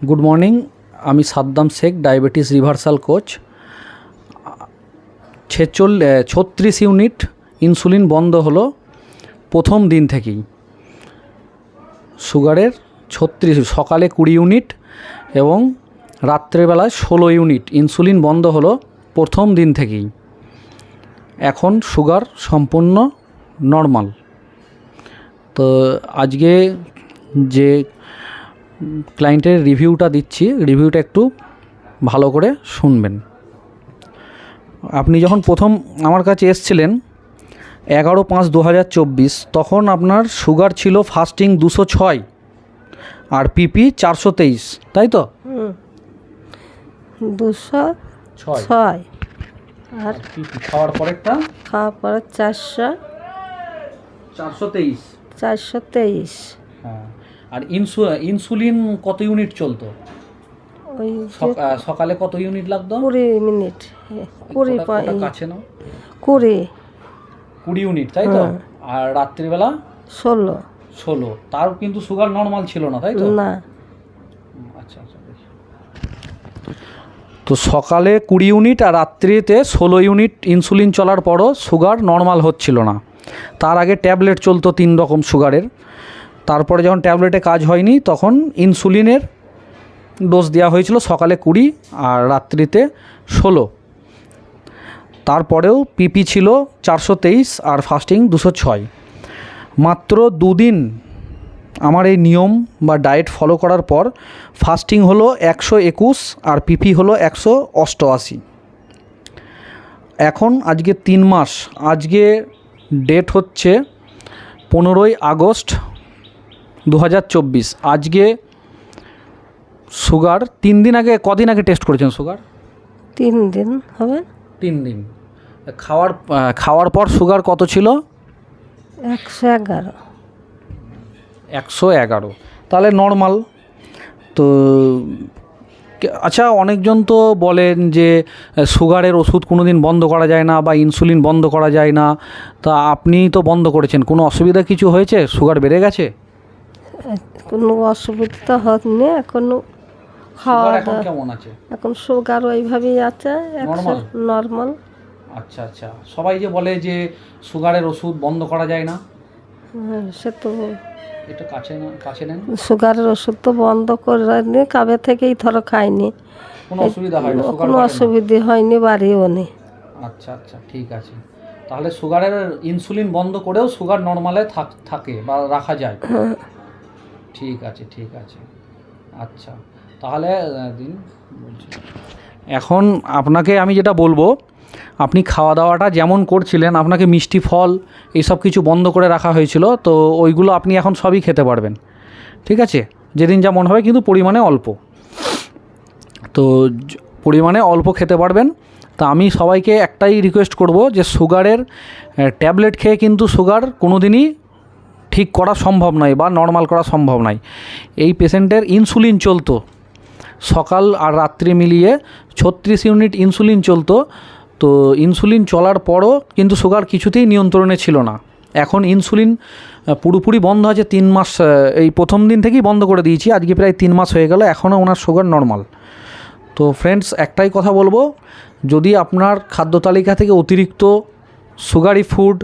Good morning, আমি Saddam Sheikh, diabetes reversal coach. 36 unit insulin বন্ধ হলো প্রথম দিন থেকেই। সুগারের 36, সকালে 20 ইউনিট এবং রাত্রেবেলায় 16 ইউনিট ইনসুলিন বন্ধ হলো প্রথম দিন থেকেই। এখন সুগার সম্পূর্ণ নর্মাল। তো আজকে যে ক্লায়েন্টের রিভিউটা দিচ্ছি, রিভিউটা একটু ভালো করে শুনবেন। আপনি যখন প্রথম আমার কাছে এসছিলেন 11/5/2024, তখন আপনার সুগার ছিল ফাস্টিং 206 আর পিপি 423, তাই তো? 206 আর পিপি খাওয়ার পরেরটা খাওয়ার পরে 423। হ্যাঁ। আর ইনসুলিন কত ইউনিট চলতো? ওই সকালে কত ইউনিট লাগতো? 20 মিনিট, 20 কাছে নাও, 20 ইউনিট, তাই তো? আর রাত্রিবেলা 16। তার কিন্তু সুগার নর্মাল ছিল না, তাই তো? না। আচ্ছা। তো সকালে 20 ইউনিট আর রাত্রিতে 16 ইউনিট ইনসুলিন চলার পরও সুগার নর্মাল হচ্ছিল না। তার আগে ট্যাবলেট চলতো 3 রকম সুগারের। তারপরে যখন ট্যাবলেটে কাজ হয়নি, তখন ইনসুলিনের ডোজ দেওয়া হয়েছিল, সকালে 20 আর রাত্রিতে 16। তারপরেও পিপি ছিল 423 আর ফাস্টিং 206। মাত্র 2 দিন আমার এই নিয়ম বা ডায়েট ফলো করার পর ফাস্টিং হলো 121 আর পিপি হলো 188। এখন আজকে 3 মাস, আজকে ডেট হচ্ছে 15ই আগস্ট 2024। আজকে সুগার 3 দিন আগে, কদিন আগে টেস্ট করেছেন সুগার? 3 দিন হবে। 3 দিন। খাওয়ার পর সুগার কত ছিল? 111। তাহলে নর্মাল। তো আচ্ছা, অনেকজন তো বলেন যে সুগারের ওষুধ কোনো দিন বন্ধ করা যায় না বা ইনসুলিন বন্ধ করা যায় না। তা আপনি তো বন্ধ করেছেন, কোনো অসুবিধা কিছু হয়েছে? সুগার বেড়ে গেছে? কোনো অসুবিধা হয়নি। এখনো খাওয়া এখন কেমন আছে? এখন সুগার ওইভাবেই আছে, নর্মাল। আচ্ছা। সবাই যে বলে যে সুগারের ওষুধ বন্ধ করা যায় না, সে তো এটা কাছে নেন। সুগারের ওষুধ তো বন্ধ করেনি, কবে থেকেই ধরো খাইনি, কোনো অসুবিধা হয়নি? কোনো অসুবিধা হয়নি, বাড়িও নেই। আচ্ছা, ঠিক আছে। তাহলে সুগারের ইনসুলিন বন্ধ করেও সুগার নর্মালে থাকে বা রাখা যায়? ঠিক আছে। আচ্ছা, তাহলে দিন বলছি। এখন আপনাকে আমি যেটা বলবো, আপনি খাওয়া দাওয়াটা যেমন করছিলেন, আপনাকে মিষ্টি ফল এইসব কিছু বন্ধ করে রাখা হয়েছিল, তো ওইগুলো আপনি এখন সবই খেতে পারবেন, ঠিক আছে? যেদিন যা মন হবে, কিন্তু পরিমাণে অল্প। তো পরিমাণে অল্প খেতে পারবেন। তা আমি সবাইকে একটাই রিকোয়েস্ট করব যে সুগারের ট্যাবলেট খেয়ে কিন্তু সুগার কোনো দিনই ঠিক করা সম্ভব নয় বা নর্মাল করা সম্ভব নয়। এই পেশেন্টের ইনসুলিন চলতো সকাল আর রাত্রি মিলিয়ে 36 ইউনিট ইনসুলিন চলতো। তো ইনসুলিন চলার পরও কিন্তু সুগার কিছুতেই নিয়ন্ত্রণে ছিল না। এখন ইনসুলিন পুরোপুরি বন্ধ আছে 3 মাস, এই প্রথম দিন থেকেই বন্ধ করে দিয়েছি, আজকে প্রায় 3 মাস হয়ে গেল, এখনও ওনার সুগার নর্মাল। তো ফ্রেন্ডস, একটাই কথা বলবো, যদি আপনার খাদ্য তালিকা থেকে অতিরিক্ত সুগারি ফুড,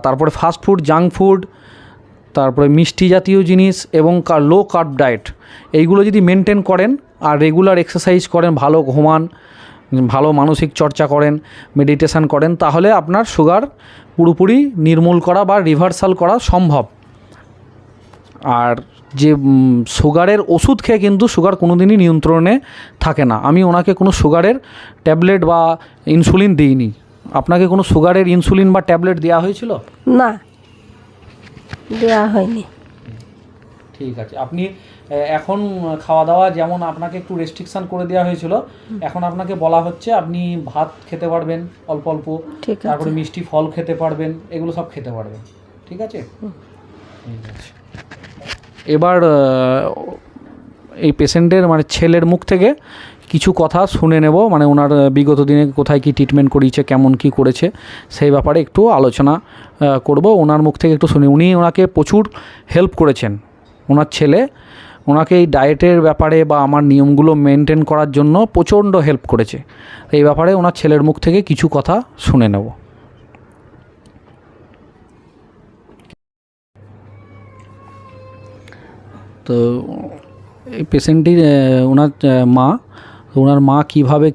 তারপরে ফাস্ট ফুড, জাঙ্ক ফুড, তারপরে মিষ্টি জাতীয় জিনিস এবং লো কার্ব ডায়েট, এইগুলো যদি মেনটেন করেন আর রেগুলার এক্সারসাইজ করেন, ভালো ঘুমান, ভালো মানসিক চর্চা করেন, মেডিটেশান করেন, তাহলে আপনার সুগার পুরোপুরি নির্মূল করা বা রিভার্সাল করা সম্ভব। আর যে সুগারের ওষুধ খেয়ে কিন্তু সুগার কোনো দিনই নিয়ন্ত্রণে থাকে না। আমি ওনাকে কোনো সুগারের ট্যাবলেট বা ইনসুলিন দিইনি। আপনাকে কোনো সুগারের ইনসুলিন বা ট্যাবলেট দেওয়া হয়েছিল? না, দেওয়া হয়নি। ঠিক আছে। আপনি এখন খাওয়া দাওয়া যেমন আপনাকে একটু রেস্ট্রিকশান করে দেওয়া হয়েছিল, এখন আপনাকে বলা হচ্ছে আপনি ভাত খেতে পারবেন অল্প, তারপরে মিষ্টি ফল খেতে পারবেন, এগুলো সব খেতে পারবেন, ঠিক আছে? এবার এই পেশেন্টের মানে ছেলের মুখ থেকে কিছু কথা শুনে নেব, মানে ওনার বিগত দিনে কোথায় কি ট্রিটমেন্ট করিয়েছে, কেমন কি করেছে, সেই ব্যাপারে একটু আলোচনা করব। ওনার মুখ থেকে একটু শুনি। উনি ওনাকে প্রচুর হেল্প করেছেন, ওনার ছেলে ওনাকে এই ডায়েটের ব্যাপারে বা আমার নিয়মগুলো মেনটেন করার জন্য প্রচণ্ড হেল্প করেছে। এই ব্যাপারে ওনার ছেলের মুখ থেকে কিছু কথা শুনে নেব। তো এই পেশেন্টটির ওনার মা কীভাবে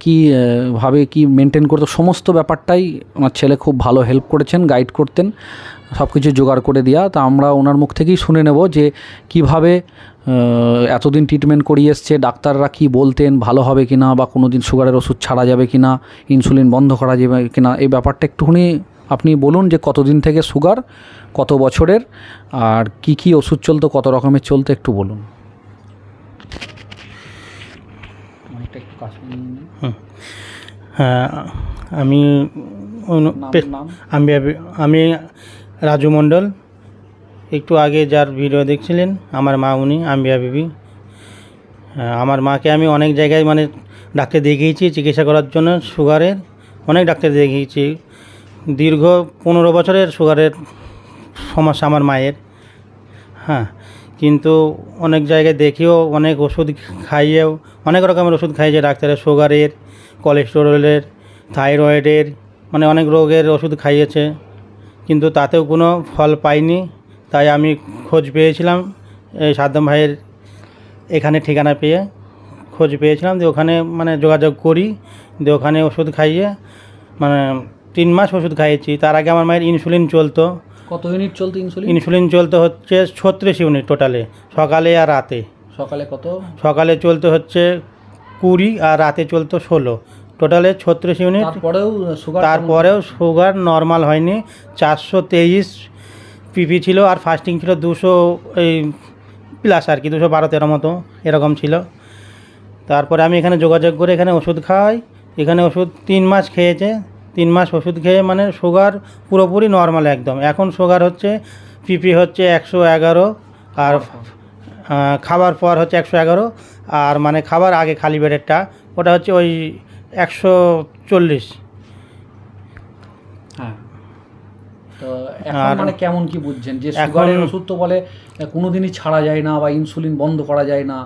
ভাবে কি মেনটেন করতো সমস্ত ব্যাপারটাই ওনার ছেলে খুব ভালো হেল্প করেছেন, গাইড করতেন, সব কিছু জোগাড় করে দেওয়া। তা আমরা ওনার মুখ থেকেই শুনে নেব যে কিভাবে এতদিন ট্রিটমেন্ট করিয়ে এসছে, ডাক্তাররা কি বলতেন, ভালো হবে কি না, বা কোনো দিন সুগারের ওষুধ ছাড়া যাবে কি না, ইনসুলিন বন্ধ করা যাবে কি না, এই ব্যাপারটা একটুখানি আপনি বলুন যে কতদিন থেকে সুগার, কত বছরের, আর কি কি ওষুধ চলতো, কত রকমের চলতো, একটু বলুন। হ্যাঁ, আমি আমি রাজু মণ্ডল। একটু আগে যার ভিডিও দেখছিলেন আমার মা, উনি আম্বিয়া বিবি। আমার মাকে আমি অনেক জায়গায় মানে ডাক্তার দেখিয়েছি চিকিৎসা করার জন্য, সুগারের অনেক ডাক্তার দেখিয়েছি। দীর্ঘ 15 বছরের সুগারের সমস্যা আমার মায়ের। হ্যাঁ, কিন্তু অনেক জায়গায় দেখিও, অনেক ওষুধ খাইয়েও, অনেক রকমের ওষুধ খাইয়েছে ডাক্তারের, সুগারের, কোলেস্টেরলের, থাইরয়েডের, মানে অনেক রোগের ওষুধ খাইয়েছে, কিন্তু তাতেও কোনো ফল পাইনি। তাই আমি খোঁজ পেয়েছিলাম এই সাদ্দাম ভাইয়ের এখানে ঠিকানা পেয়ে খোঁজ পেয়েছিলাম, যে ওখানে মানে যোগাযোগ করি, যে ওখানে ওষুধ খাইয়ে মানে 3 মাস ওষুধ খাইয়েছি। তার আগে আমার মায়ের ইনসুলিন চলতো। কত ইউনিট চলতো ইনসুলিন? ইনসুলিন চলতে হচ্ছে 36 ইউনিট টোটালে, সকালে আর রাতে। সকালে কত? সকালে চলতে হচ্ছে 20 আর রাতে চলতো 16, টোটালে 36 ইউনিট। তারপরেও সুগার নর্মাল হয়নি। 423 পিপি ছিল, আর ফাস্টিং ছিল 200 এই প্লাস আর কি, 212-13 মতো এরকম ছিল। তারপরে আমি এখানে যোগাযোগ করে এখানে ওষুধ খাওয়াই। এখানে ওষুধ 3 মাস খেয়েছে। 3 মাস ওষুধ খেয়ে মানে সুগার পুরোপুরি নর্মাল একদম। এখন সুগার হচ্ছে পিপি হচ্ছে 111, আর খাবার পর হচ্ছে 111, আর মানে খাবার আগে খালি পেটেরটা ওটা হচ্ছে ওই 140। হ্যাঁ, তো এখন মানে কেমন কি বুঝছেন যে সুগারের ওষুধ তো বলে কোনোদিনই ছাড়া যায় না বা ইনসুলিন বন্ধ করা যায় না,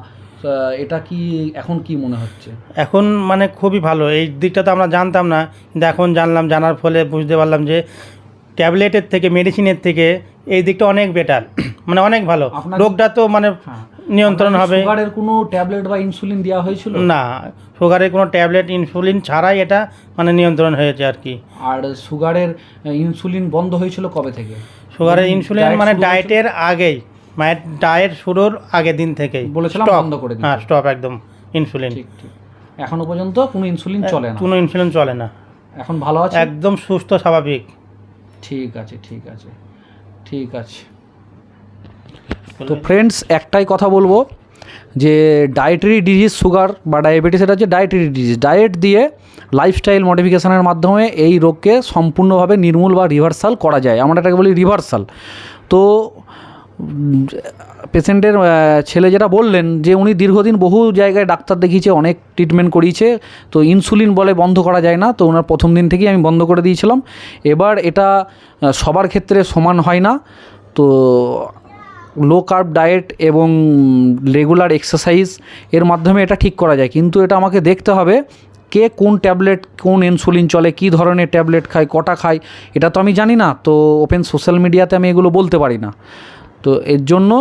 এটা কি এখন কি মনে হচ্ছে? এখন মানে খুবই ভালো। এই দিকটা তো আমরা জানতাম না, কিন্তু এখন জানলাম। জানার ফলে বুঝতে পারলাম যে ট্যাবলেটের থেকে, মেডিসিনের থেকে এই দিকটা অনেক বেটার, মানে অনেক ভালো। রোগটা তো মানে নিয়ন্ত্রণ হবে। সুগারের কোনো ট্যাবলেট বা ইনসুলিন দেওয়া হয়েছিল না? সুগারের কোনো ট্যাবলেট ইনসুলিন ছাড়াই এটা মানে নিয়ন্ত্রণ হয়েছে আর কি। আর সুগারের ইনসুলিন বন্ধ হয়েছিল কবে থেকে? সুগারের ইনসুলিন মানে ডায়েটের আগেই, মায়ের ডায়েট শুরুর আগের দিন থেকেই বলেছিলাম বন্ধ করে দিই। হ্যাঁ, স্টপ একদম ইনসুলিন। ঠিক ঠিক। এখনো পর্যন্ত কোনো ইনসুলিন চলে না? কোনো ইনসুলিন চলে না। এখন ভালো আছে, একদম সুস্থ স্বাভাবিক। ঠিক আছে ঠিক আছে ঠিক আছে। তো ফ্রেন্ডস, একটাই কথা বলবো যে ডায়েটারি ডিজিজ সুগার বা ডায়াবেটিস, এটা হচ্ছে ডায়েটারি ডিজিজ। ডায়েট দিয়ে লাইফস্টাইল মডিফিকেশনের মাধ্যমে এই রোগকে সম্পূর্ণভাবে নির্মূল বা রিভার্সাল করা যায়। আমরা এটাকে বলি রিভার্সাল। তো পেশেন্টের ছেলে যেটা বললেন যে উনি দীর্ঘদিন বহু জায়গায় ডাক্তার দেখিয়েছে, অনেক ট্রিটমেন্ট করিয়েছে, তো ইনসুলিন বলে বন্ধ করা যায় না। তো ওনার প্রথম দিন থেকেই আমি বন্ধ করে দিয়েছিলাম। এবার এটা সবার ক্ষেত্রে সমান হয় না। তো লো কার্ব ডায়েট এবং রেগুলার এক্সারসাইজ এর মাধ্যমে এটা ঠিক করা যায়, কিন্তু এটা আমাকে দেখতে হবে কে কোন ট্যাবলেট, কোন ইনসুলিন চলে, কী ধরনের ট্যাবলেট খায়, কটা খায়, এটা তো আমি জানি না। তো ওপেন সোশ্যাল মিডিয়াতে আমি এগুলো বলতে পারি না। তো এর জন্য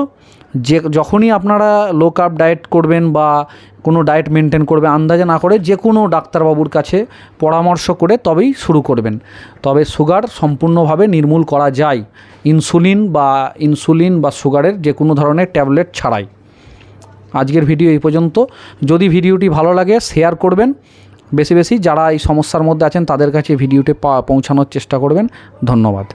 যখনই আপনারা লো কার্ব ডায়েট করবেন বা কোনো ডায়েট মেনটেন করবে, আন্দাজে না করে যে কোনো ডাক্তারবাবুর কাছে পরামর্শ করে তবেই শুরু করবেন। তবে সুগার সম্পূর্ণভাবে নির্মূল করা যায় ইনসুলিন বা সুগারের যে কোনো ধরনের ট্যাবলেট ছাড়াই। আজকের ভিডিও এই পর্যন্ত। যদি ভিডিওটি ভালো লাগে শেয়ার করবেন বেশি বেশি, যারা এই সমস্যার মধ্যে আছেন তাদের কাছে ভিডিওটি পৌঁছানোর চেষ্টা করবেন। ধন্যবাদ।